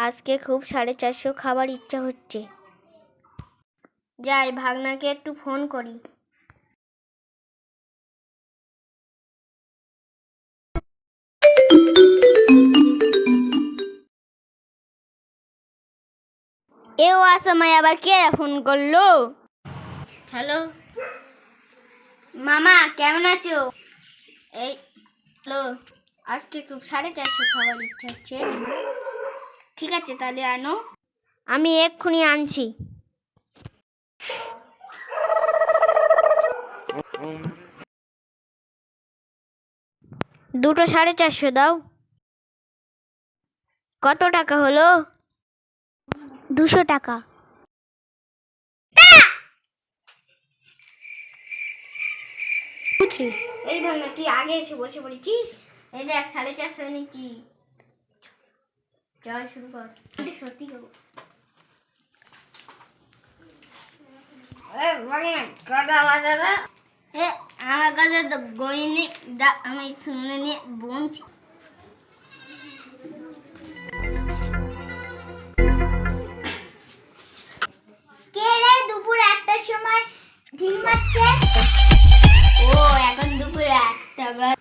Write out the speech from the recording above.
আজকে খুব 450 খাবার ইচ্ছা হচ্ছে। যাই ভাগনাকে একটু ফোন করি। এ সময় আবার কে ফোন করলো? হ্যালো মামা, কেমন আছো? এই হ্যালো, আজকে খুব 450 খাবার ইচ্ছা হচ্ছে। ঠিক আছে তাহলে আনো, আমি এক্ষুনি আনছি। দুটো 450 দাও। কত টাকা হলো? 200 টাকা। এই ভাঙা, তুই আগে এসে বসে পড়েছিস। এই দেখ 450 নিচ্ছি। চল শুরু কর। সত্যি হবো। আমার কাছে তো গইনি, আমি শুনে নিয়ে বলছি। কে রে দুপুর 1টার সময় ঢিল মারছে? ও এখন দুপুর 1টা।